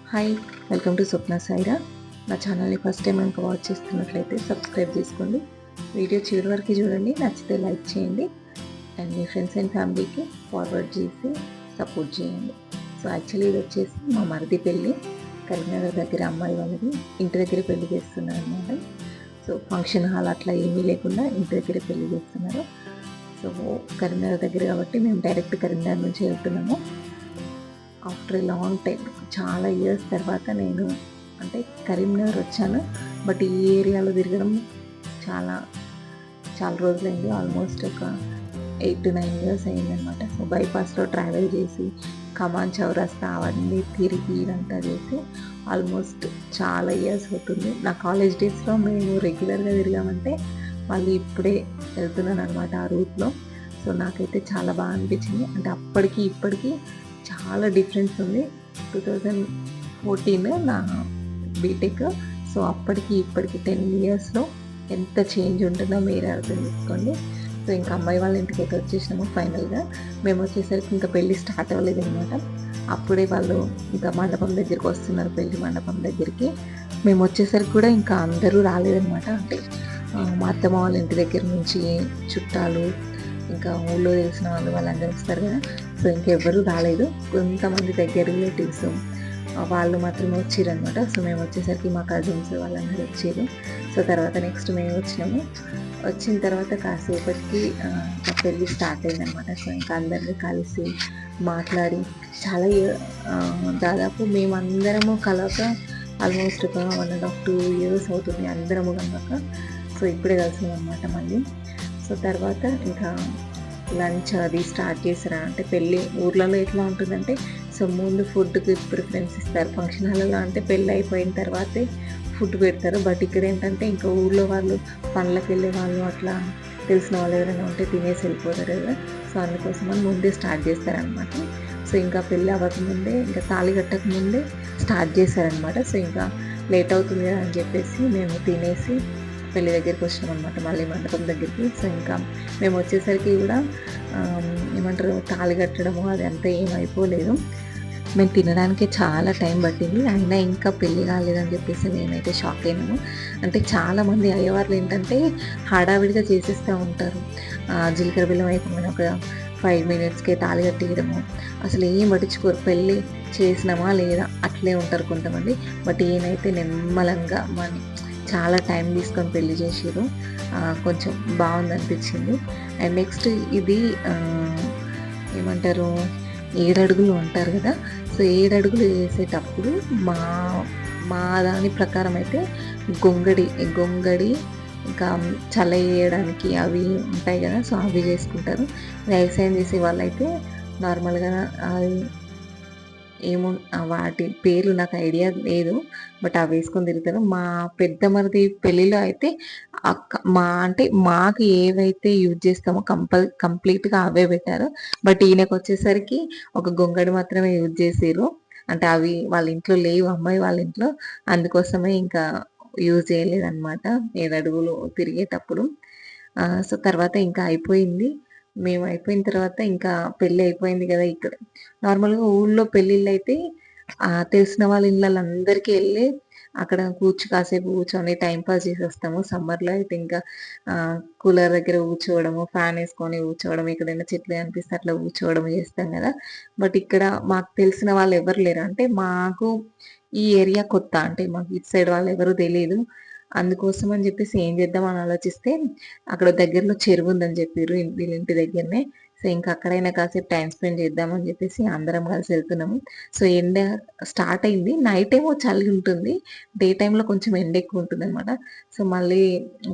Hi, welcome to స్వప్న సాయిరా. నా ఛానల్ని first time కనుక వాచ్ చేస్తున్నట్లయితే సబ్స్క్రైబ్ చేసుకోండి. వీడియో చివరి వరకు చూడండి, నచ్చితే లైక్ చేయండి అండ్ మీ ఫ్రెండ్స్ అండ్ ఫ్యామిలీకి ఫార్వర్డ్ చేసి సపోర్ట్ చేయండి. సో యాక్చువల్లీ ఇది వచ్చేసి మా మరిది పెళ్ళి, కరీంనగర్ దగ్గర అమ్మాయి వాళ్ళది ఇంటి దగ్గర పెళ్లి చేస్తున్నారు అనమాట. సో ఫంక్షన్ హాల్ అట్లా ఏమీ లేకుండా ఇంటి దగ్గర పెళ్లి చేస్తున్నారు. సో కరీంనగర్ దగ్గర కాబట్టి మేము డైరెక్ట్ కరీంనగర్ నుంచి వెళ్తున్నాము. ఆఫ్టర్ ఏ లాంగ్ టైం, చాలా ఇయర్స్ తర్వాత నేను అంటే కరీంనగర్ వచ్చాను. బట్ ఈ ఏరియాలో తిరగడం చాలా చాలా రోజులైంది. ఆల్మోస్ట్ ఒక 8 to 9 ఇయర్స్ అయిందనమాట. సో బైపాస్లో ట్రావెల్ చేసి కమాన్ చౌరస్తా అవన్నీ తిరిగి ఇదంతా చేసి ఆల్మోస్ట్ చాలా ఇయర్స్ అవుతుంది. నా కాలేజ్ డేస్లో మేము రెగ్యులర్గా తిరిగామంటే మళ్ళీ ఇప్పుడే వెళ్తున్నాను అనమాట ఆ రూట్లో. సో నాకైతే చాలా బాగా అనిపించింది. అంటే అప్పటికి ఇప్పటికీ చాలా డిఫరెన్స్ ఉంది. 2014 నా బీటెక్. సో అప్పటికి ఇప్పటికి 10 ఇయర్స్లో ఎంత చేంజ్ ఉంటుందో మీరే అర్థం చేసుకోండి. సో ఇంకా అమ్మాయి వాళ్ళ ఇంటికి అయితే వచ్చేసినాము ఫైనల్గా. మేము వచ్చేసరికి ఇంకా పెళ్ళి స్టార్ట్ అవ్వలేదు అనమాట. అప్పుడే వాళ్ళు ఇంకా మండపం దగ్గరికి వస్తున్నారు, పెళ్లి మండపం దగ్గరికి. మేము వచ్చేసరికి కూడా ఇంకా అందరూ రాలేదనమాట. అంటే మా అత్తమ్మ వాళ్ళ ఇంటి దగ్గర నుంచి చుట్టాలు, ఇంకా ఊళ్ళో తెలిసిన వాళ్ళందరూ వస్తారు కదా. సో ఇంకెవ్వరూ రాలేదు. కొంతమంది దగ్గర రిలేటివ్స్ వాళ్ళు మాత్రమే వచ్చారనమాట. సో మేము వచ్చేసరికి మా కజిన్స్ వాళ్ళందరూ వచ్చారు. సో తర్వాత నెక్స్ట్ మేము వచ్చినాము. వచ్చిన తర్వాత కాసేపటికి పెళ్ళి స్టార్ట్ అయిందనమాట. సో ఇంకా అందరినీ కలిసి మాట్లాడి చాలా దాదాపు మేమందరము కలవక ఆల్మోస్ట్ ఒక 1.5 to 2 years అవుతుంది అందరము కనుక. సో ఇప్పుడే కలిసినాం అనమాట మళ్ళీ. సో తర్వాత ఇంకా లంచ్ అది స్టార్ట్ చేశారా. అంటే పెళ్ళి ఊర్లలో ఎట్లా ఉంటుందంటే సో ముందు ఫుడ్కి ప్రిఫరెన్స్ ఇస్తారు. ఫంక్షన్ హాల్లో అంటే పెళ్ళి అయిపోయిన తర్వాతే ఫుడ్ పెడతారు. బట్ ఇక్కడ ఏంటంటే ఇంకా ఊర్లో వాళ్ళు పనులకు వెళ్ళే వాళ్ళు అట్లా తెలిసిన వాళ్ళు ఎవరైనా ఉంటే తినేసి వెళ్ళిపోతారు కదా. సో అందుకోసం అని ముందే స్టార్ట్ చేస్తారనమాట. సో ఇంకా పెళ్ళి అవ్వకముందే, ఇంకా తాళి కట్టకముందే స్టార్ట్ చేశారనమాట. సో ఇంకా లేట్ అవుతుంది కదా అని చెప్పేసి మేము తినేసి పెళ్ళి దగ్గరికి వచ్చినాం అనమాట, మళ్ళీ మండపం దగ్గరికి. సో ఇంకా మేము వచ్చేసరికి కూడా ఏమంటారు తాళి కట్టడము అది అంతా ఏమైపోలేదు. మేము తినడానికి చాలా టైం పట్టింది, అయినా ఇంకా పెళ్ళి కాలేదని చెప్పేసి నేనైతే షాక్ అయినాను. అంటే చాలామంది అయ్యేవాళ్ళు ఏంటంటే హడావిడిగా చేసేస్తూ ఉంటారు. జీలకర్ర బెల్లం అయిపోయిన ఒక 5 minutesకే తాళి కట్టేయడము, అసలు ఏం పట్టించుకోరు. పెళ్ళి చేసినామా లేదా అట్లే ఉంటారు కొంతమంది. బట్ ఈయనైతే నిమ్మలంగా చాలా టైం తీసుకొని పెళ్లి చేసారు. కొంచెం బాగుంది అనిపించింది. అండ్ నెక్స్ట్ ఇది ఏమంటారు 7 అడుగులు అంటారు కదా. సో 7 అడుగులు వేసేటప్పుడు మా మా దాని ప్రకారం అయితే గొంగడి ఇంకా చల్ల వేయడానికి అవి ఉంటాయి కదా. సో అవి చేసుకుంటారు. వ్యవసాయం చేసే వాళ్ళైతే నార్మల్గా అది వాటి పేర్లు నాకు ఐడియా లేదు, బట్ అవి వేసుకొని తిరుగుతారు. మా పెద్ద మరిది పెళ్ళిలో అయితే మాకు ఏవైతే యూజ్ చేస్తామో కంప్లీట్గా అవే పెట్టారు. బట్ ఈయనకు వచ్చేసరికి ఒక గొంగడి మాత్రమే యూజ్ చేసారు. అంటే అవి వాళ్ళ ఇంట్లో లేవు, అమ్మాయి వాళ్ళ ఇంట్లో. అందుకోసమే ఇంకా యూజ్ చేయలేదన్నమాట 7 అడుగులు తిరిగేటప్పుడు. సో తర్వాత ఇంకా అయిపోయింది. మేము అయిపోయిన తర్వాత ఇంకా పెళ్ళి అయిపోయింది కదా. ఇక్కడ నార్మల్గా ఊళ్ళో పెళ్ళిళ్ళు అయితే తెలిసిన వాళ్ళ ఇళ్ళల్లో అందరికీ వెళ్ళి అక్కడ కాసేపు కూర్చొని టైంపాస్ చేసి వస్తాము. సమ్మర్లో అయితే ఇంకా కూలర్ దగ్గర కూర్చోవడము, ఫ్యాన్ వేసుకొని కూర్చోవడం, ఎక్కడైనా చెట్లు కనిపిస్తే అట్లా కూర్చోవడం చేస్తాం కదా. బట్ ఇక్కడ మాకు తెలిసిన వాళ్ళు ఎవరు లేరు. అంటే మాకు ఈ ఏరియా కొత్త, అంటే మాకు ఇటు సైడ్ వాళ్ళు ఎవరు తెలియదు. అందుకోసం అని చెప్పేసి ఏం చేద్దామని ఆలోచిస్తే అక్కడ దగ్గరలో చెరువు ఉందని చెప్పారు వీళ్ళ ఇంటి దగ్గరనే. సో ఇంకా అక్కడైనా కాసేపు టైం స్పెండ్ చేద్దామని చెప్పేసి అందరం కలిసి వెళ్తున్నాము. సో ఎండ స్టార్ట్ అయింది, నైట్ ఏమో చలి ఉంటుంది, డే టైంలో కొంచెం ఎండ ఎక్కువ ఉంటుంది అనమాట. సో మళ్ళీ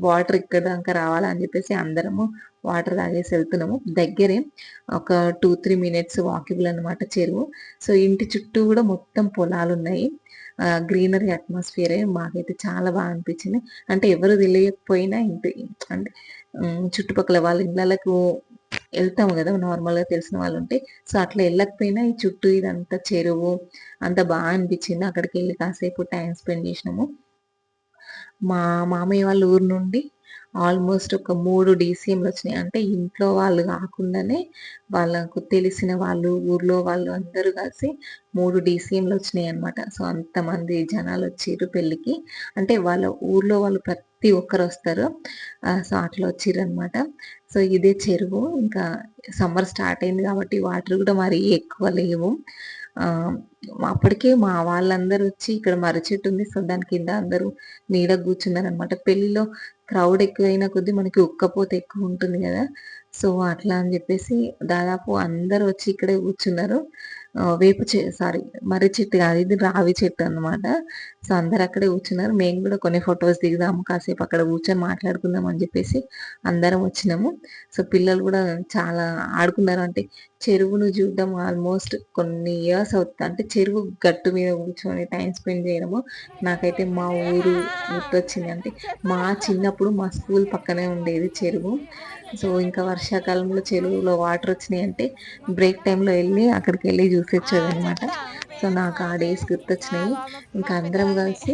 వాటర్ ఇక్కడ దాకా రావాలని చెప్పేసి అందరము వాటర్ తాగేసి వెళ్తున్నాము. దగ్గరే ఒక 2-3 minutes వాకబుల్ అనమాట చెరువు. సో ఇంటి చుట్టూ కూడా మొత్తం పొలాలు ఉన్నాయి. గ్రీనరీ అట్మాస్ఫియరే మాకైతే చాలా బాగా అనిపించింది. అంటే ఎవరు తెలియకపోయినా ఇంటి అంటే చుట్టుపక్కల వాళ్ళ ఇళ్ళకు వెళ్తాము కదా నార్మల్గా తెలిసిన వాళ్ళు ఉంటే. సో అట్లా వెళ్ళకపోయినా ఈ చుట్టూ ఇదంతా చెరువు అంత బాగా అనిపించింది. అక్కడికి వెళ్ళి కాసేపు టైం స్పెండ్ చేసినాము. మా మామయ్య వాళ్ళ ఊరు నుండి ఆల్మోస్ట్ ఒక 3 డీసీఎంలొచ్చినాయి. అంటే ఇంట్లో వాళ్ళు గాకుండానే వాళ్ళకు తెలిసిన వాళ్ళు, ఊర్లో వాళ్ళు అందరూ కలిసి 3 డీసీఎంలొచ్చినాయన్నమాట. సో, అంతమంది జనాలొచ్చిర్రు పెళ్ళికి. అంటే వాళ్ళ ఊర్లో వాళ్ళు ప్రతి ఒక్కరొస్తారు. సో, అట్లా వచ్చిర్రనమాట. సో, ఇదే చెరువు. ఇంకా సమ్మర్ స్టార్ట్ అయింది గాబట్టి వాటర్ గూడా మరీ ఎక్కువ లేవు. ఆహ్, అప్పటికే మా వాళ్ళందరూ వచ్చి ఇక్కడ మర్రి చెట్టు ఉంది. సో, దాని కింద అందరూ నీడకు కూర్చున్నారనమాట. పెళ్ళిలో క్రౌడ్ ఎక్కువైన కొద్దీ మనకి ఉక్కపోత ఎక్కువుంటుంది గదా! సో, అట్లా అని జెప్పేసి దాదాపు అందరూ వచ్చి ఇక్కడే కూర్చున్నారు. సారీ, మర్రి చెట్టు గాదు, ఇది రావి చెట్టు అన్నమాట. సో, అందరూ అక్కడే కూర్చున్నారు. మేము గూడా కొన్ని ఫోటోస్ దిగుదాము, కాసేపు అక్కడ కూర్చొని మాట్లాడుకుందాం అని జెప్పేసి అందరం వచ్చినాము. సో, పిల్లలు గూడా చాలా ఆడుకున్నారు. అంటే చెరువును చూడడం ఆల్మోస్ట్ కొన్ని ఇయర్స్ అవుతుంది. అంటే చెరువు గట్టు మీద కూర్చొని టైమ్ స్పెండ్ చేయడము. నాకైతే మా ఊరు గుర్తొచ్చింది. అంటే మా చిన్నప్పుడు మా స్కూల్ పక్కనే ఉండేది చెరువు. సో, ఇంకా వర్షాకాలంలో చెరువులో వాటర్ వచ్చినాయంటే బ్రేక్ టైమ్‌లో అక్కడికెళ్ళి చూసొచ్చేదనమాట. సో, నాకు ఆ డేస్ గుర్తొచ్చినాయి. ఇంకా అందరం కలిసి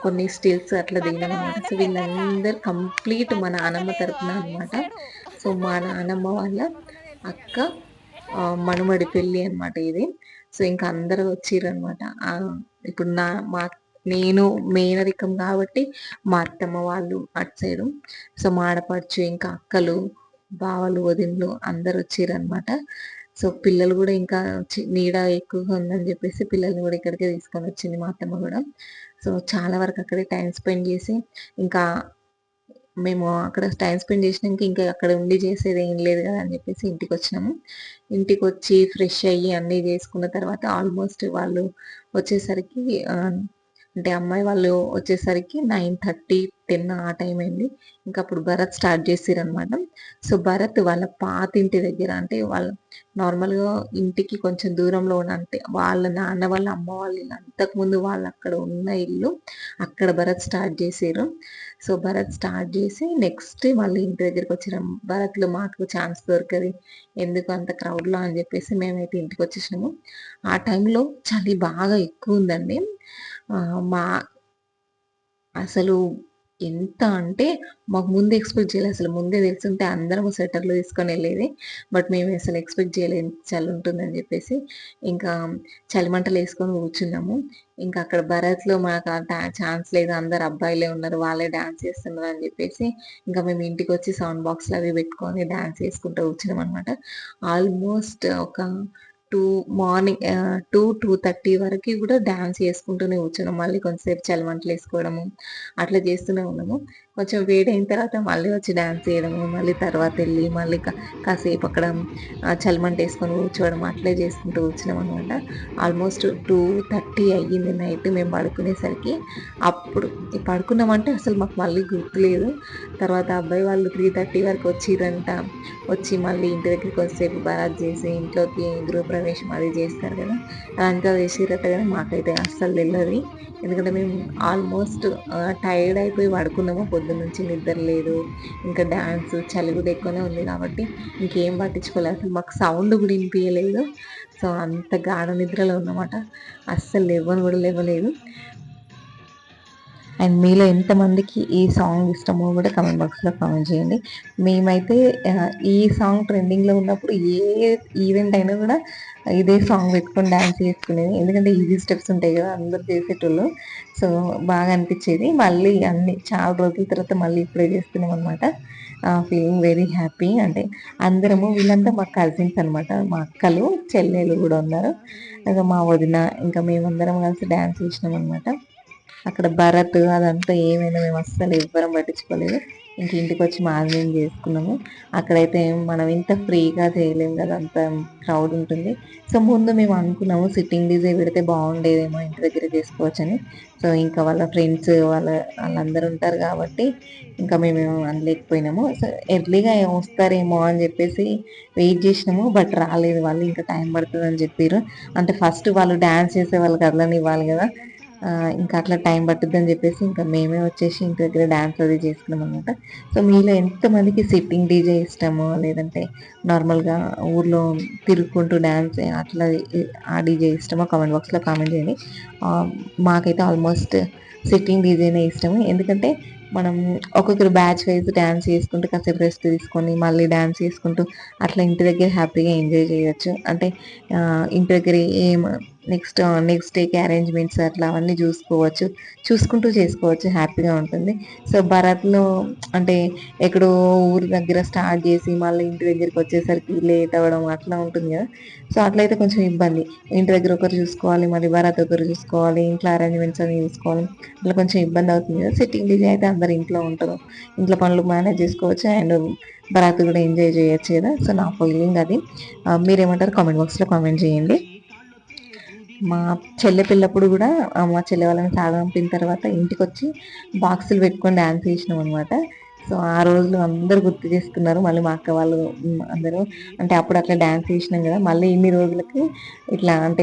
కొన్ని స్టిల్స్ అట్లా దిగినామనమాట. సో, వీళ్ళందరూ కంప్లీట్ మా నానమ్మ తరపున అనమాట. సో, మా నానమ్మ వాళ్ళ అక్క మనుమడి పెళ్లి అనమాట ఇది. సో, ఇంక అందరూ వచ్చిర్రనమాట. ఇప్పుడు మా నేను మేనరికం గాబట్టి మా అత్తమ్మ వాళ్ళు అటు సైడు. సో, మా ఆడపడుచు, ఇంకా అక్కలు, బావలు, వదినలు అందరొచ్చిర్రనమాట. సో, పిల్లలు గూడా ఇంకా నీడ ఎక్కువగా ఉందని జెప్పేసి పిల్లల్ని గూడా ఇక్కడికే తీసుకొనొచ్చింది మా అత్తమ్మ గూడా. సో, చాలా వరకు అక్కడే టైమ్ స్పెండ్ జేసి, ఇంకా మేము అక్కడ టైమ్ స్పెండ్ జేసినంక ఇంకా అక్కడ ఉండి చేసేదేం లేదు గదా అని జెప్పేసి ఇంటికొచ్చినాము. ఇంటికొచ్చి ఫ్రెష్ అయ్యి అన్నీ జేసుకున్న తర్వాత ఆల్మోస్ట్ వాళ్ళు వచ్చేసరికి అంటే అమ్మాయి వాళ్ళు వచ్చేసరికి 9:30, 10 ఆ టైం అయింది. ఇంక అప్పుడు భరత్ స్టార్ట్ జేసిర్రనమాట. సో, భరత్ వాళ్ళ పాతింటి దగ్గర, అంటే వాళ్ళ నార్మల్‌గా ఇంటికి కొంచెం దూరంలో ఉన్న, అంటే వాళ్ళ నాన్న వాళ్ళ అమ్మ వాళ్ళ ఇల్లు, అంతకుముందు వాళ్ళక్కడ ఉన్న ఇల్లు, అక్కడ భరత్ స్టార్ట్ జేసిర్రు. సో, భరత్ స్టార్ట్ జేసి నెక్స్ట్ మళ్ళీ ఇంటి దగ్గరికొచ్చినాం. భరత్‌లో మాకు ఛాన్స్ దొరకది, ఎందుకు అంత క్రౌడ్‌లో అని జెప్పేసి మేమైతే ఇంటికొచ్చేసినాము. ఆ టైంలో చలి బాగా ఎక్కువుందండి. మా అసలు ఎంత అంటే మాకు ముందు ఎక్స్‌పెక్ట్ చేయలే. అసలు ముందే తెలిసుంటే అందరము స్వెటర్‌లు తీసుకొనెళ్ళేది. బట్ మేము అసలు ఎక్స్‌పెక్ట్ చేయలేదు చలుంటుందని జెప్పేసి. ఇంకా చలిమంటలేసుకొని కూర్చున్నాము. ఇంకా అక్కడ భరత్‌లో మాకు ఛాన్స్ లేదు. అందరు అబ్బాయిలే ఉన్నారు. వాళ్ళే డాన్స్ చేస్తున్నారని జెప్పేసి ఇంకా మేము ఇంటికొచ్చి సౌండ్ బాక్స్‌లవి పెట్టుకొని డాన్స్ చేసుకుంటూ కూర్చున్నామనమాట. ఆల్మోస్ట్ ఒక 2 2:30 వరకి గూడా డాన్స్ చేసుకుంటూనే కూర్చున్నాం. మళ్ళీ కొంతసేపు చలిమంటలేసుకోవడము, అట్లా చేస్తూనే ఉన్నాము. కొంచెం వేడయిన తర్వాత మళ్ళీ వచ్చి డాన్స్ చేయడము, మళ్ళీ తర్వాతెళ్ళి మళ్ళీ కాసేపు అక్కడ చలిమంటేసుకొని కూర్చోవడం, అట్లే చేసుకుంటూ కూర్చున్నామనమాట. ఆల్మోస్ట్ 2:30 అయ్యింది నైట్ మేము పడుకునేసరికి. అప్పుడు పడుకున్నామంటే అసలు మాకు మళ్ళీ గుర్తులేదు. తర్వాత అబ్బాయి వాళ్ళు 3:30 వరకు వచ్చిర్రంట. వచ్చి మళ్ళీ ఇంటి దగ్గర కొద్దిసేపు బరాత్ చేసి ఇంట్లోకి గృహప్రవేశం అది చేస్తారు కదా! అదంతా చేసిర్రట గానీ మాకైతే అస్సలు తెల్వది. ఎందుకంటే మేము ఆల్మోస్ట్ టైర్డ్ అయిపోయి పడుకున్నాము. పొద్దున్నుంచి నిద్ర లేదు. ఇంకా డాన్స్, చలి కూడా ఎక్కువనే ఉంది కాబట్టి ఇంకేం పట్టించుకోలేదు. అసలు మాకు సౌండ్ కూడా ఇనిపియలేదు. సో, అంత గాఢ నిద్రలో ఉన్నమాట. అస్సలు లెవ్వను కూడా లెవ్వలేదు. అండ్ మీలో ఎంతమందికి ఈ సాంగ్ ఇష్టమో కూడా కామెంట్ బాక్స్‌లో కామెంట్ చేయండి. మేమైతే ఈ సాంగ్ ట్రెండింగ్‌లో ఉన్నప్పుడు ఏ ఈవెంట్ అయినా కూడా ఇదే సాంగ్ పెట్టుకొని డాన్స్ చేసుకునేది. ఎందుకంటే ఈజీ స్టెప్స్ ఉంటాయి కదా! అందరూ చేసేటోళ్ళు. సో, బాగా అనిపిచ్చేది. మళ్ళీ చాలా రోజుల తర్వాత మళ్ళీ ఇప్పుడే చేస్తున్నామనమాట. Feeling very happy. అంటే అందరము వీళ్ళంతా మా కజిన్స్ అనమాట. మా అక్కలు, చెల్లెలు కూడా ఉన్నారు. ఇంకా మా వదిన, ఇంకా మేమందరం కలిసి డాన్స్ చేసినామనమాట. అక్కడ భరత్ అదంతా ఏమైనా మేము అస్సలు ఎవ్వరం పట్టించుకోలేదు. ఇంక ఇంటికొచ్చి మాది మేము చేసుకున్నాము. అక్కడైతే మనం ఇంత ఫ్రీగా చేయలేము కదా! అంత క్రౌడ్ ఉంటుంది. సో, ముందు మేము అనుకున్నాము సిట్టింగ్ డీజే పెడితే బాగుండేదేమో, ఇంటి దగ్గర చేసుకోవచ్చని. సో, ఇంకా వాళ్ళ ఫ్రెండ్స్ వాళ్ళందరూ ఉంటారు కాబట్టి ఇంకా మేము అనలేకపోయినాము. సో, ఎర్లీగా వస్తారేమో అని చెప్పేసి వెయిట్ చేసినాము. బట్ రాలేదు వాళ్ళు. ఇంకా టైం పడుతుందని చెప్పిర్రు. అంటే ఫస్ట్ వాళ్ళు డాన్స్ చేసే వాళ్ళకి అట్లనివ్వాలి కదా! ఇంకా అట్లా టైం పట్టుద్దని జెప్పేసి ఇంకా మేమే వచ్చేసి ఇంటి దగ్గర డాన్స్ అది చేసుకున్నామనమాట. సో, మీలో ఎంతమందికి సిట్టింగ్ డీజే ఇష్టమో, లేదంటే నార్మల్గా ఊర్లో తిరుగుకుంటూ డ్యాన్స్ అట్లా ఆ డీజే ఇష్టమో కామెంట్ బాక్స్లో కామెంట్ చేయండి. మాకైతే ఆల్మోస్ట్ సిట్టింగ్ డీజేనే ఇష్టము. ఎందుకంటే మనం ఒక్కొక్కరు బ్యాచ్ వైజ్ డ్యాన్స్ చేసుకుంటూ కాసేపు రెస్ట్ తీసుకొని మళ్ళీ డ్యాన్స్ చేసుకుంటూ అట్లా ఇంటి దగ్గర హ్యాపీగా ఎంజాయ్ చేయొచ్చు. అంటే ఇంటి దగ్గర ఏం నెక్స్ట్ డేకి అరేంజ్మెంట్స్ అట్లా అవన్నీ చూసుకుంటూ చేసుకోవచ్చు, హ్యాపీగా ఉంటుంది. సో బరాత్లో అంటే ఎక్కడో ఊరి దగ్గర స్టార్ట్ చేసి మళ్ళీ ఇంటి దగ్గరికి వచ్చేసరికి లేట్ అవ్వడం అట్లా ఉంటుంది కదా. సో అట్లయితే కొంచెం ఇబ్బంది. ఇంటి దగ్గర ఒకరు చూసుకోవాలి, మళ్ళీ బరాత్ ఒకరు చూసుకోవాలి, ఇంట్లో అరేంజ్మెంట్స్ అన్ని చూసుకోవాలి, అట్లా కొంచెం ఇబ్బంది అవుతుంది కదా. సిట్టింగ్ డీజే అయితే అందరు ఇంట్లో ఉంటారు, ఇంట్లో పనులు మేనేజ్ చేసుకోవచ్చు, అండ్ బరాత్ కూడా ఎంజాయ్ చేయొచ్చు కదా. సో నా ఫీలింగ్ అది. మీరేమంటారు కామెంట్ బాక్స్లో కామెంట్ చేయండి. మా చెల్లె పిల్లప్పుడు కూడా మా చెల్లె వాళ్ళని సాగంపిన తర్వాత ఇంటికి వచ్చి బాక్సులు పెట్టుకొని డ్యాన్స్ చేసినాం అనమాట. సో ఆ రోజులు అందరు గుర్తు చేసుకున్నారు. మళ్ళీ మా అక్క వాళ్ళు అందరూ అంటే అప్పుడు అట్లా డ్యాన్స్ చేసినాం కదా, మళ్ళీ ఇన్ని రోజులకి ఇట్లా అంటే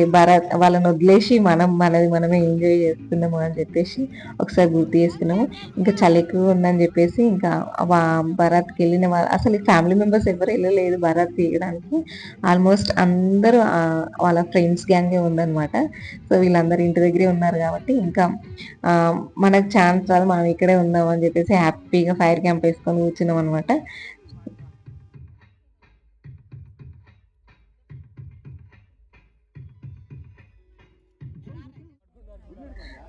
వాళ్ళని వదిలేసి మనది మనమే ఎంజాయ్ చేస్తున్నాము అని చెప్పేసి ఒకసారి గుర్తు చేసుకున్నాము. ఇంకా చలి ఎక్కువ ఉందని చెప్పేసి ఇంకా బరాత్కి వెళ్ళిన వాళ్ళు అసలు ఫ్యామిలీ మెంబర్స్ ఎవరు వెళ్ళలేదు బరాత్ తీయడానికి. ఆల్మోస్ట్ అందరూ వాళ్ళ ఫ్రెండ్స్ గ్యాంగే ఉందన్నమాట. సో వీళ్ళందరూ ఇంటి దగ్గరే ఉన్నారు కాబట్టి ఇంకా మనకు ఛాన్స్ రాదు, మనం ఇక్కడే ఉందాం అని చెప్పేసి హ్యాపీగా ఫైర్ క్యాంప్ వేసుకొని కూర్చున్నాం అనమాట.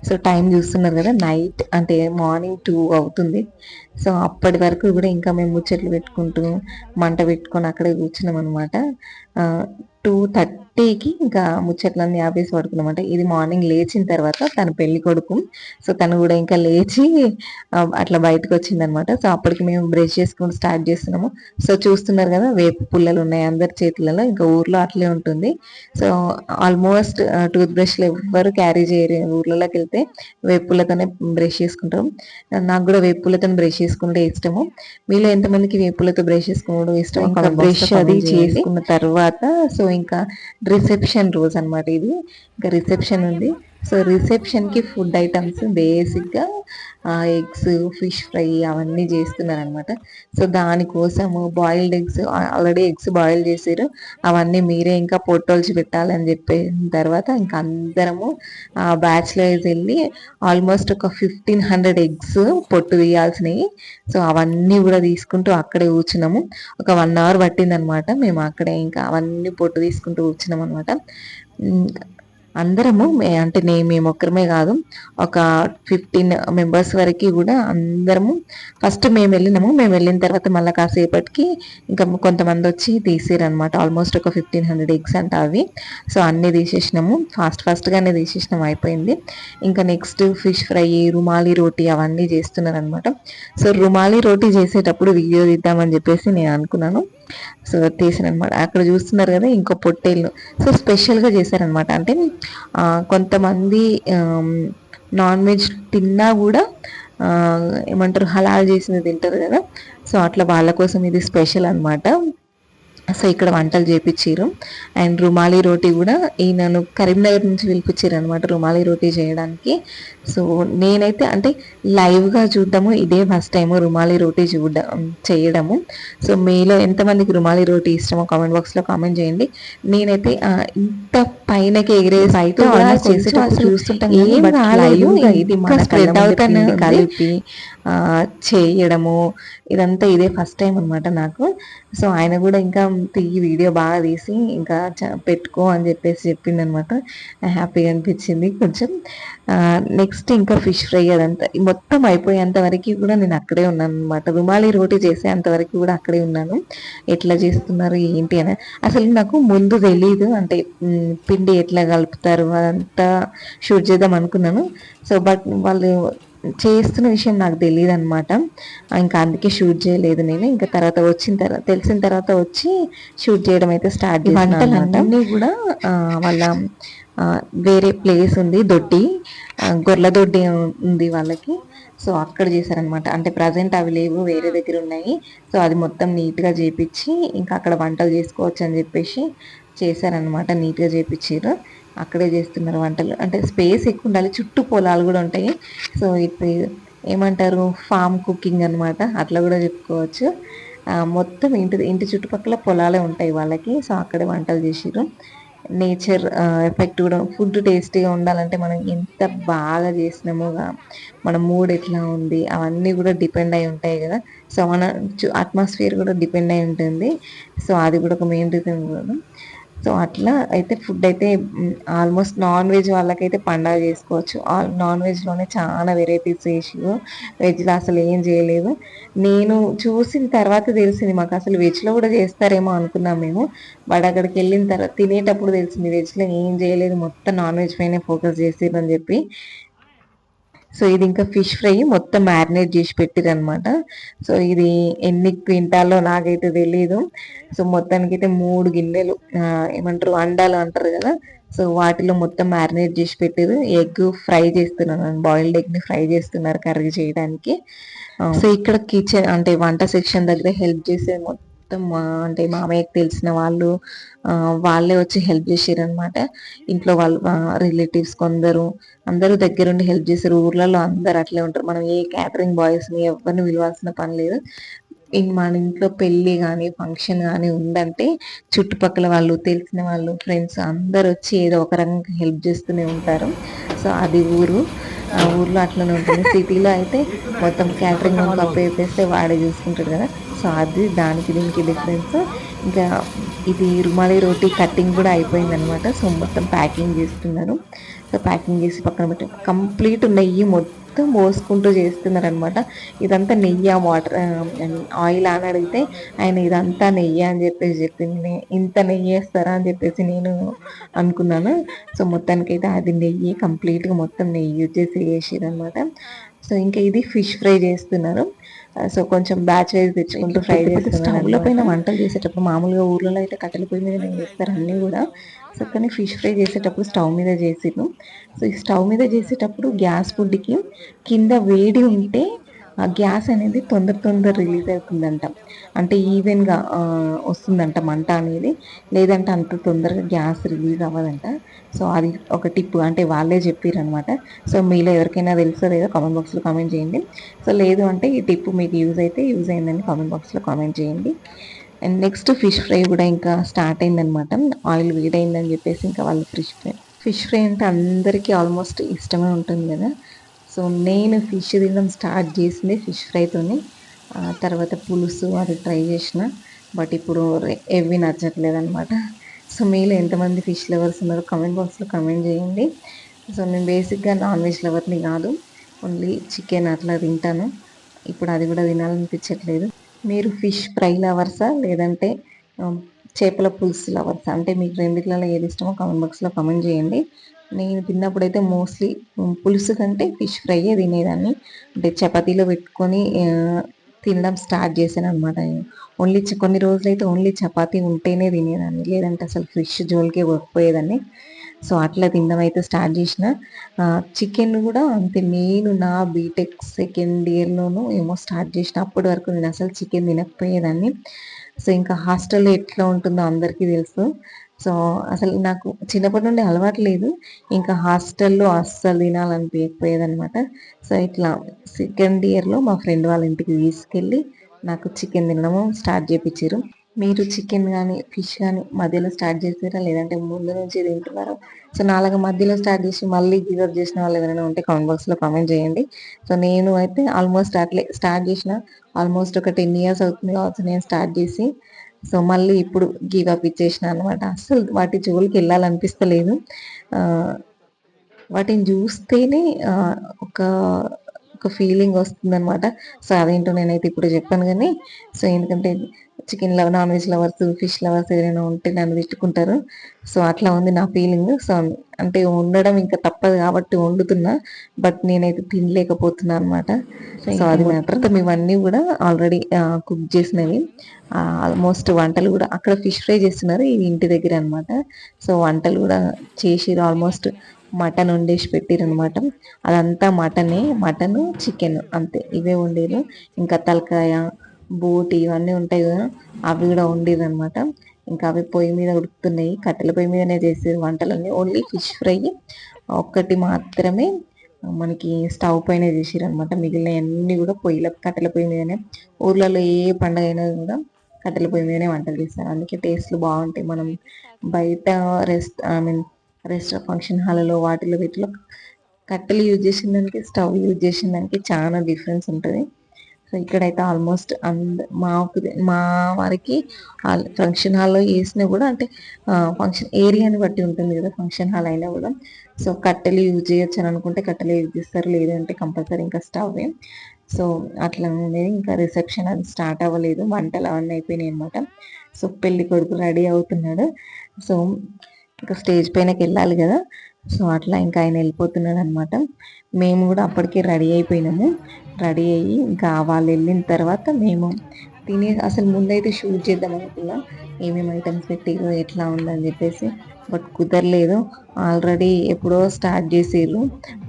సో టైం చూస్తున్నారు కదా, నైట్ అంటే మార్నింగ్ 2 అవుతుంది. సో అప్పటి వరకు కూడా ఇంకా మేము ముచ్చట్లు పెట్టుకుంటూ మంట పెట్టుకొని అక్కడే కూర్చున్నాం అనమాట. 2:30కి ఇంకా ముచ్చట్లన్నీ ఆపేసి పడుకున్నామంట. ఇది మార్నింగ్ లేచిన తర్వాత తన పెళ్లి కొడుకు. సో తను కూడా ఇంకా లేచి అట్లా బయటకు వచ్చిందనమాట. సో అప్పటికి మేము బ్రష్ చేసుకుని స్టార్ట్ చేస్తున్నాము. సో చూస్తున్నారు కదా, వేపు పుల్లలు ఉన్నాయి అందరి చేతులలో, ఇంకా ఊర్లో అట్లే ఉంటుంది. సో ఆల్మోస్ట్ టూత్ బ్రష్లు ఎవ్వరు క్యారీ చేయరు, ఊర్లలోకి వెళ్తే వేపులతోనే బ్రష్ చేసుకుంటాం. నాకు కూడా వేపులతో బ్రష్ చేసుకుంటే ఇష్టము. మీలో ఎంతమందికి వేపులతో బ్రష్ చేసుకోవడం ఇష్టం? ఇంకా బ్రష్ అది చేసుకున్న తర్వాత సో ఇంకా రిసెప్షన్ రోజు అనమాట ఇది. ఇంకా రిసెప్షన్ ఉంది. సో రిసెప్షన్కి ఫుడ్ ఐటమ్స్ బేసిక్గా ఎగ్స్, ఫిష్ ఫ్రై అవన్నీ చేస్తున్నారనమాట. సో దానికోసము boiled eggs, already eggs boil చేసారు, అవన్నీ మీరే ఇంకా పొట్టొల్చి పెట్టాలని చెప్పిన తర్వాత ఇంకా అందరము బ్యాచ్లర్స్ వెళ్ళి ఆల్మోస్ట్ ఒక 1500 ఎగ్స్ పొట్టు తీయాల్సినవి. సో అవన్నీ కూడా తీసుకుంటూ అక్కడే కూర్చున్నాము. ఒక 1 అవర్ పట్టిందనమాట. మేము అక్కడే ఇంకా అవన్నీ పొట్టు తీసుకుంటూ కూర్చున్నాం అనమాట. అందరము అంటే మేము ఒక్కరమే కాదు, ఒక 15 మెంబర్స్ వరకు కూడా అందరము ఫస్ట్ మేము వెళ్ళిన తర్వాత మళ్ళీ కాసేపటికి ఇంకా కొంతమంది వచ్చి తీసారనమాట. ఆల్మోస్ట్ ఒక 1500 ఎగ్స్ అంట అవి. సో అన్నీ తీసేసినాము, ఫాస్ట్గానే తీసేసినాము, అయిపోయింది. ఇంకా నెక్స్ట్ ఫిష్ ఫ్రై, రుమాలి రోటీ అవన్నీ చేస్తున్నారనమాట. సో రుమాలి రోటీ చేసేటప్పుడు వీడియో తీద్దామని చెప్పేసి నేను అనుకున్నాను. సో తీసానమాట. అక్కడ చూస్తున్నారు కదా ఇంకో పొట్టేళ్ళు. సో స్పెషల్గా చేశారనమాట. అంటే కొంతమంది నాన్ వెజ్ తిన్నా కూడా ఏమంటారు హలాల్ చేసింది తింటారు కదా. సో అట్లా వాళ్ళ కోసం ఇది స్పెషల్ అనమాట. సో ఇక్కడ వంటలు చేపించారు. అండ్ రుమాలి రోటీ కూడా ఈయనను కరీంనగర్ నుంచి పిలిపించారు అనమాట రుమాలి రోటీ చేయడానికి. సో నేనైతే అంటే లైవ్గా చూడడము ఇదే ఫస్ట్ టైము, రుమాలి రోటీ చేయడము. సో మీలో ఎంతమందికి రుమాలి రోటీ ఇష్టమో కామెంట్ బాక్స్లో కామెంట్ చేయండి. నేనైతే ఇంత పైనకి ఎగిరేసి అయితే చేసేటప్పుడు చూస్తుంటాం, ఏం లైవ్గా ఇది మన స్ప్రెడ్ అవుతానే కలిపి చేయడము ఇదంతా ఇదే ఫస్ట్ టైం అనమాట నాకు. సో ఆయన కూడా ఇంకా వీడియో బాగా తీసి ఇంకా పెట్టుకో అని చెప్పేసి చెప్పింది అనమాట. హ్యాపీగా అనిపించింది కొంచెం. నెక్స్ట్ ఇంకా ఫిష్ ఫ్రై అదంతా మొత్తం అయిపోయేంత వరకు కూడా నేను అక్కడే ఉన్నాను అనమాట. రుమాలి రోటీ చేసేంత వరకు కూడా అక్కడే ఉన్నాను. ఎట్లా చేస్తున్నారు ఏంటి అని అసలు నాకు ముందు తెలీదు. అంటే పిండి ఎట్లా కలుపుతారు అదంతా షూట్ చేద్దాం అనుకున్నాను. సో బట్ వాళ్ళు చేస్తున్న విషయం నాకు తెలియదు అనమాట. ఇంకా అందుకే షూట్ చేయలేదు నేను. ఇంకా తెలిసిన తర్వాత వచ్చి షూట్ చేయడం అయితే స్టార్ట్ చేశాను. వంటలన్నీ కూడా వాళ్ళ వేరే ప్లేస్ ఉంది, గొర్రెల దొడ్డి ఉంది వాళ్ళకి. సో అక్కడ చేశారనమాట. అంటే ప్రజెంట్ అవి లేవు, వేరే దగ్గర ఉన్నాయి. సో అది మొత్తం నీట్గా చేపించి ఇంకా అక్కడ వంటలు చేసుకోవచ్చు అని చెప్పేసి చేశారనమాట. నీట్గా చేపించారు, అక్కడే చేస్తున్నారు వంటలు. అంటే స్పేస్ ఎక్కువ ఉండాలి, చుట్టూ పొలాలు కూడా ఉంటాయి. సో ఇప్పుడు ఏమంటారు ఫామ్ కుకింగ్ అనమాట, అట్లా కూడా చెప్పుకోవచ్చు. మొత్తం ఇంటి చుట్టుపక్కల పొలాలే ఉంటాయి వాళ్ళకి. సో అక్కడే వంటలు చేసిర్రు. నేచర్ ఎఫెక్ట్ కూడా, ఫుడ్ టేస్టీగా ఉండాలంటే మనం ఎంత బాగా చేసినామోగా మన మూడ్ ఎట్లా ఉంది అవన్నీ కూడా డిపెండ్ అయి ఉంటాయి కదా. సో మన అట్మాస్ఫియర్ కూడా డిపెండ్ అయి ఉంటుంది. సో అది కూడా ఒక మెయిన్ రీజన్ కూడా. సో అట్లా అయితే ఫుడ్ అయితే ఆల్మోస్ట్ నాన్ వెజ్ వాళ్ళకైతే పండగ చేసుకోవచ్చు. నాన్ వెజ్లోనే చాలా వెరైటీస్ చేసిర్రు. వెజ్లో అసలు ఏం చేయలేదు. నేను చూసిన తర్వాత తెలిసింది మాకు, అసలు వెజ్లో కూడా చేస్తారేమో అనుకున్నాం మేము. బట్ అక్కడికి వెళ్ళిన తర్వాత తినేటప్పుడు తెలిసింది వెజ్లో ఏం చేయలేదు, మొత్తం నాన్ వెజ్ పైనే ఫోకస్ చేసిర్రు అని చెప్పి. సో ఇది ఇంకా ఫిష్ ఫ్రై మొత్తం మ్యారినేట్ చేసి పెట్టిరనమాట. సో ఇది ఎన్ని క్వింటాల్లో నాకైతే తెలీదు. సో మొత్తానికి అయితే 3 గిన్నెలు ఏమంటారు అండాలు అంటారు కదా, సో వాటిలో మొత్తం మ్యారినేట్ చేసి పెట్టారు. ఎగ్ ఫ్రై చేస్తున్నాను, బాయిల్డ్ ఎగ్ ని ఫ్రై చేస్తున్నారు కర్రీ చేయడానికి. సో ఇక్కడ కిచెన్ అంటే వంట సెక్షన్ దగ్గర హెల్ప్ చేసే మొత్తం అంటే మామయ్యకి తెలిసిన వాళ్ళు వాళ్ళే వచ్చి హెల్ప్ చేసారు అనమాట. ఇంట్లో వాళ్ళు రిలేటివ్స్ అందరూ దగ్గరుండి హెల్ప్ చేశారు. ఊర్లలో అందరు అట్లే ఉంటారు. మనం ఏ క్యాటరింగ్ బాయ్స్ ని ఎవరిని పిలవాల్సిన పని లేదు. మన ఇంట్లో పెళ్లి కానీ ఫంక్షన్ కానీ ఉందంటే చుట్టుపక్కల వాళ్ళు, తెలిసిన వాళ్ళు, ఫ్రెండ్స్ అందరు వచ్చి ఏదో ఒక రకంగా హెల్ప్ చేస్తూనే ఉంటారు. సో అది ఊర్లో అట్లనే ఉంటుంది. సిటీలో అయితే మొత్తం క్యాటరింగ్ చెప్పేస్తే వాడే చూసుకుంటాడు కదా. సో అది దానికి దీనికి డిఫరెన్స్. ఇంకా ఇది రుమాలి రోటీ కట్టింగ్ కూడా అయిపోయింది అనమాట. సో మొత్తం ప్యాకింగ్ చేస్తున్నారు. సో ప్యాకింగ్ చేసి పక్కన పెట్టి కంప్లీట్ నెయ్యి మొత్తం పోసుకుంటూ చేస్తున్నారు అనమాట. ఇదంతా నెయ్యి, వాటర్ ఆయిల్ అని అడిగితే ఆయన ఇదంతా నెయ్యి అని చెప్పేసి చెప్పింది. ఇంత నెయ్యి వేస్తారా అని చెప్పేసి నేను అనుకున్నాను. సో మొత్తానికి అయితే అది నెయ్యి కంప్లీట్గా మొత్తం నెయ్యి యూజ్ చేసి చేసిరనమాట. సో ఇంకా ఇది ఫిష్ ఫ్రై చేస్తున్నారు. సో కొంచెం బ్యాచ్ వైజ్ తెచ్చుకుంటూ ఫ్రై చేస్తున్నారు. స్టవ్ల పైన వంటలు చేసేటప్పుడు మామూలుగా ఊర్లలో అయితే కట్టెల పొయ్యి మీద చేస్తారు అన్నీ కూడా. సో కానీ ఫిష్ ఫ్రై చేసేటప్పుడు స్టవ్ మీద చేసిరు. సో ఈ స్టవ్ మీద చేసేటప్పుడు గ్యాస్ ఫుడ్కి కింద వేడి ఉంటే ఆ గ్యాస్ అనేది తొందర రిలీజ్ అవుతుందంట. అంటే ఈవెన్గా వస్తుందంట మంట అనేది, లేదంటే అంత తొందరగా గ్యాస్ రిలీజ్ అవ్వదంట. సో అది ఒక టిప్, అంటే వాళ్ళే చెప్పారు అనమాట. సో మీలో ఎవరికైనా తెలుసో లేదో కామెంట్ బాక్స్లో కామెంట్ చేయండి. సో లేదు అంటే ఈ టిప్ మీకు యూజ్ అయిందని కామెంట్ బాక్స్లో కామెంట్ చేయండి. అండ్ నెక్స్ట్ ఫిష్ ఫ్రై కూడా ఇంకా స్టార్ట్ అయిందనమాట. ఆయిల్ వేడైందని చెప్పేసి ఇంకా వాళ్ళు ఫిష్ ఫ్రై అంటే అందరికీ ఆల్మోస్ట్ ఇష్టమే ఉంటుంది కదా. సో నేను ఫిష్ తినడం స్టార్ట్ చేసింది ఫిష్ ఫ్రైతోని. తర్వాత పులుసు అది ట్రై చేసిన, బట్ ఇప్పుడు ఎవి నచ్చట్లేదు అనమాట. సో మీలో ఎంతమంది ఫిష్ లవర్స్ ఉన్నారో కామెంట్ బాక్స్లో కామెంట్ చేయండి. సో నేను బేసిక్గా నాన్ వెజ్ లవర్ని కాదు, ఓన్లీ చికెన్ అట్లా తింటాను. ఇప్పుడు అది కూడా తినాలనిపించట్లేదు. మీరు ఫిష్ ఫ్రై లవర్సా లేదంటే చేపల పులుసు లవర్సా? అంటే మీకు రెండిట్లలో ఏది ఇష్టమో కామెంట్ బాక్స్లో కామెంట్ చేయండి. నేను తిన్నప్పుడైతే మోస్ట్లీ పులుసు కంటే ఫిష్ ఫ్రైయే తినేదాన్ని. అంటే చపాతీలో పెట్టుకొని తినడం స్టార్ట్ చేశాను అనమాట. ఓన్లీ కొన్ని రోజులైతే ఓన్లీ చపాతీ ఉంటేనే తినేదాన్ని, లేదంటే అసలు ఫిష్ జోలికే పోయేదాన్ని. సో అట్లా తినడం అయితే స్టార్ట్ చేసిన. చికెన్ కూడా అంతే. నేను నా బీటెక్ సెకండ్ ఇయర్లోనూ ఏమో స్టార్ట్ చేసిన. అప్పటి వరకు నేను అసలు చికెన్ తినకపోయేదాన్ని. సో ఇంకా హాస్టల్లో ఎట్లా ఉంటుందో అందరికీ తెలుసు. సో అసలు నాకు చిన్నప్పటి నుండి అలవాటు లేదు, ఇంకా హాస్టల్లో అస్సలు తినాలనిపించకపోయేదనమాట. సో ఇట్లా సెకండ్ ఇయర్లో మా ఫ్రెండ్ వాళ్ళ ఇంటికి తీసుకెళ్ళి నాకు చికెన్ తినడము స్టార్ట్ చేయించారు. మీరు చికెన్ కానీ ఫిష్ కానీ మధ్యలో స్టార్ట్ చేసారా లేదంటే ముందు నుంచి తింటున్నారా? సో నాలాగా మధ్యలో స్టార్ట్ చేసి మళ్ళీ గివప్ చేసిన వాళ్ళు ఎవరైనా ఉంటే కామెంట్ బాక్స్లో కామెంట్ చేయండి. సో నేను అయితే ఆల్మోస్ట్ అట్లే స్టార్ట్ చేసిన. ఆల్మోస్ట్ ఒక 10 years అవుతుంది కావచ్చు నేను స్టార్ట్ చేసి. సో మళ్ళీ ఇప్పుడు గివప్ ఇచ్చేసిన అనమాట. అస్సలు వాటి జోలికి వెళ్ళాలనిపిస్తలేదు. వాటిని చూస్తేనే ఒక ఒక ఫీలింగ్ వస్తుందనమాట. సో అదేంటో నేనైతే ఇప్పుడు చెప్పాను కానీ. సో ఎందుకంటే chicken non veg lovers, fish lovers ఎవరైనా ఉంటే నన్ను తిట్టుకుంటారు. సో అట్లా ఉంది నా ఫీలింగ్. సో అంటే ఉండడం ఇంకా తప్పదు కాబట్టి వండుతున్నా, బట్ నేనైతే తినలేకపోతున్నా అనమాట. సో అది మాత్రం ఇవన్నీ కూడా ఆల్రెడీ కుక్ చేసినవి. ఆల్మోస్ట్ వంటలు కూడా అక్కడ ఫిష్ ఫ్రై చేస్తున్నారు, ఇది ఇంటి దగ్గర అనమాట. సో వంటలు కూడా చేసిరు. ఆల్మోస్ట్ మటన్ వండేసి పెట్టిరనమాట. అదంతా మటన్ చికెన్ అంతే, ఇవే వండిరు. ఇంకా తలకాయ, బోటి ఇవన్నీ ఉంటాయి కదా, అవి కూడా వండిరు అనమాట. ఇంకా అవి పొయ్యి మీద ఉడుకుతున్నాయి. కట్టెల పొయ్యి మీదనే చేసేది వంటలన్నీ. ఓన్లీ ఫిష్ ఫ్రై ఒక్కటి మాత్రమే మనకి స్టవ్ పైన చేసిరనమాట. మిగిలిన అన్ని కూడా కట్టెల పొయ్యి మీదనే. ఊర్లలో ఏ పండుగ అయినా కూడా కట్టెల పొయ్యి మీదనే వంటలు చేస్తారు. అందుకే టేస్ట్లు బాగుంటాయి. మనం బయట ఫంక్షన్ హాల్లో వాటిలో వీటిలో కట్టెలు యూజ్ చేసిన దానికి స్టవ్ యూజ్ చేసిన దానికి చాలా డిఫరెన్స్ ఉంటుంది. సో ఇక్కడైతే ఆల్మోస్ట్ మా వారికి ఫంక్షన్ హాల్లో వేసినా కూడా అంటే ఫంక్షన్ ఏరియాని బట్టి ఉంటుంది కదా ఫంక్షన్ హాల్ అయినా కూడా. సో కట్టెలు యూజ్ చేయొచ్చు అని అనుకుంటే కట్టెలు యూజ్ చేస్తారు, లేదంటే కంపల్సరీ ఇంకా స్టవ్. సో అట్లా ఉండేది. ఇంకా రిసెప్షన్ అది స్టార్ట్ అవ్వలేదు, వంటలు అవన్నీ అయిపోయినాయి అనమాట. సో పెళ్లి కొడుకు రెడీ అవుతున్నాడు. సో ఇంకా స్టేజ్ పైనకి వెళ్ళాలి కదా. సో అట్లా ఇంకా ఆయన వెళ్ళిపోతున్నాడు అనమాట. మేము కూడా అప్పటికే రెడీ అయిపోయినాము. రెడీ అయ్యి ఇంకా వాళ్ళు వెళ్ళిన తర్వాత మేము అసలు ముందైతే షూట్ చేద్దాం అనుకున్నా, ఏమేమి ఐటమ్స్ పెట్టిరు ఎట్లా ఉందని చెప్పేసి. బట్ కుదరలేదు. ఆల్రెడీ ఎప్పుడో స్టార్ట్ చేసిర్రు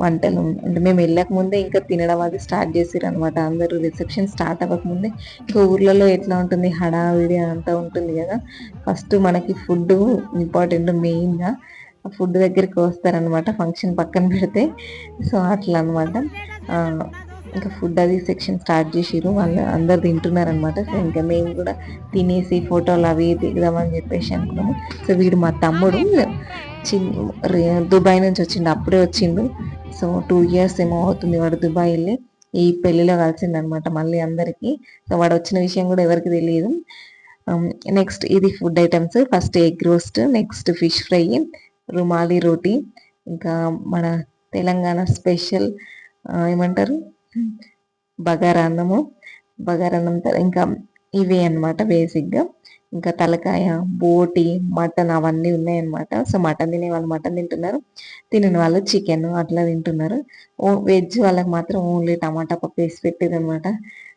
వంటలు. అంటే మేము వెళ్ళక ముందే ఇంకా తినడం అది స్టార్ట్ చేసిర్రు అనమాట. అందరూ రిసెప్షన్ స్టార్ట్ అవ్వకముందే. ఇంకా ఊర్లలో ఎట్లా ఉంటుంది, హడావిడి అంతా ఉంటుంది కదా. ఫస్ట్ మనకి ఫుడ్ ఇంపార్టెంట్, మెయిన్గా ఫుడ్ దగ్గరికి వస్తారనమాట, ఫంక్షన్ పక్కన పెడితే. సో అట్లా అనమాట. ఇంకా ఫుడ్ అది సెక్షన్ స్టార్ట్ చేసిర్రు, వాళ్ళు అందరు తింటున్నారనమాట. సో ఇంకా మేము కూడా తినేసి ఫోటోలు అవి దిగుదామని చెప్పేసి అనుకున్నాము. సో వీడు మా తమ్ముడు దుబాయ్ నుంచి వచ్చిండు, అప్పుడే వచ్చిండు. సో 2 years ఏమో అవుతుంది వాడు దుబాయ్ వెళ్ళి. ఈ పెళ్లిలో కలిసిందనమాట మళ్ళీ అందరికీ. సో వాడు వచ్చిన విషయం కూడా ఎవరికి తెలియదు. నెక్స్ట్ ఇది food items. First egg roast, next fish fry, rumali roti, ఇంకా మన తెలంగాణ స్పెషల్ ఏమంటారు బగారా అన్నం. ఇంకా ఇవే అనమాట బేసిక్గా. ఇంకా తలకాయ, బోటి, మటన్ అవన్నీ ఉన్నాయన్నమాట. సో మటన్ తినే వాళ్ళు మటన్ తింటున్నారు, తినని వాళ్ళు చికెన్ అట్లా తింటున్నారు. వెజ్ వాళ్ళకి మాత్రం ఓన్లీ టమాటా పప్పు వేసి పెట్టేది అనమాట.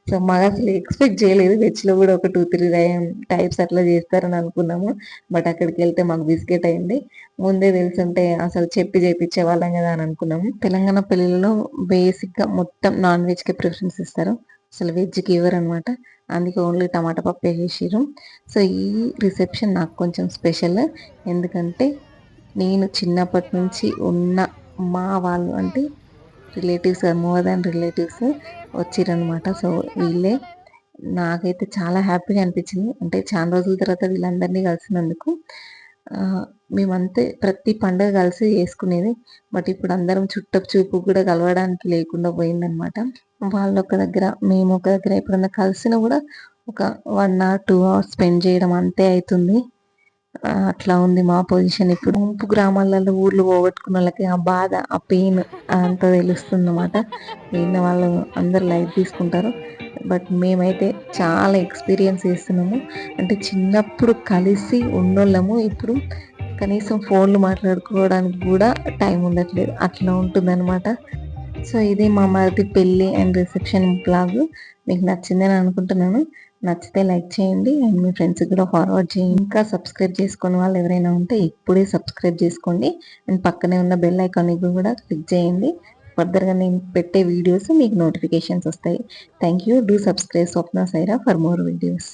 సో మాకు అసలు ఎక్స్పెక్ట్ చేయలేదు వెజ్లో కూడా ఒక 2-3 టైప్స్ అట్లా చేస్తారని అనుకున్నాము. బట్ అక్కడికి వెళ్తే మాకు బిస్కెట్ అయింది. ముందే తెలుసుంటే అసలు చెప్పి చేపించే వాళ్ళం కదా అని అనుకున్నాము. తెలంగాణ పెళ్ళిళ్ళలో బేసిక్గా మొత్తం నాన్ వెజ్కి ప్రిఫరెన్స్ ఇస్తారు, అసలు వెజ్కి ఇవ్వరు అనమాట. అందుకే ఓన్లీ టమాటా పప్పు వేసేసారు. సో ఈ రిసెప్షన్ నాకు కొంచెం స్పెషల్. ఎందుకంటే నేను చిన్నప్పటి నుంచి ఉన్న మా వాళ్ళు అంటే రిలేటివ్స్, మోర్ దాన్ రిలేటివ్స్ వచ్చిరనమాట. సో వీళ్ళే నాకైతే చాలా హ్యాపీగా అనిపించింది. అంటే చాలా రోజుల తర్వాత వీళ్ళందరినీ కలిసినందుకు. మేమంతే ప్రతి పండుగ కలిసి చేసుకునేది. బట్ ఇప్పుడు అందరం చూపు కూడా కలవడానికి లేకుండా పోయిందనమాట. వాళ్ళు ఒక దగ్గర, మేము ఒక దగ్గర. ఎప్పుడన్నా కలిసినా కూడా ఒక 1 or 2 hours స్పెండ్ చేయడం అంతే అవుతుంది. అట్లా ఉంది మా పొజిషన్ ఇప్పుడు. ముంపు గ్రామాలలో ఊర్లు పోగొట్టుకున్న వాళ్ళకి ఆ బాధ, ఆ పెయిన్ అంతా తెలుస్తుంది అన్నమాట. మిగిలిన వాళ్ళు అందరు లైట్ తీసుకుంటారు, బట్ మేమైతే చాలా ఎక్స్పీరియన్స్ చేస్తున్నాము. అంటే చిన్నప్పుడు కలిసి ఉన్నోళ్ళము ఇప్పుడు కనీసం ఫోన్లు మాట్లాడుకోవడానికి కూడా టైం ఉండట్లేదు, అట్లా ఉంటుందన్నమాట. సో ఇది మా మరిది పెళ్ళి అండ్ రిసెప్షన్ బ్లాగ్. మీకు నచ్చిందని అనుకుంటున్నాను. నచ్చితే లైక్ చేయండి అండ్ మీ ఫ్రెండ్స్కి కూడా ఫార్వర్డ్ చేయండి. ఇంకా సబ్స్క్రైబ్ చేసుకున్న వాళ్ళు ఎవరైనా ఉంటే ఇప్పుడే సబ్స్క్రైబ్ చేసుకోండి అండ్ పక్కనే ఉన్న బెల్ ఐకాన్ని కూడా క్లిక్ చేయండి. ఫర్దర్గా నేను పెట్టే వీడియోస్ మీకు నోటిఫికేషన్స్ వస్తాయి. Thank you. Do subscribe Swapna Saira for more videos.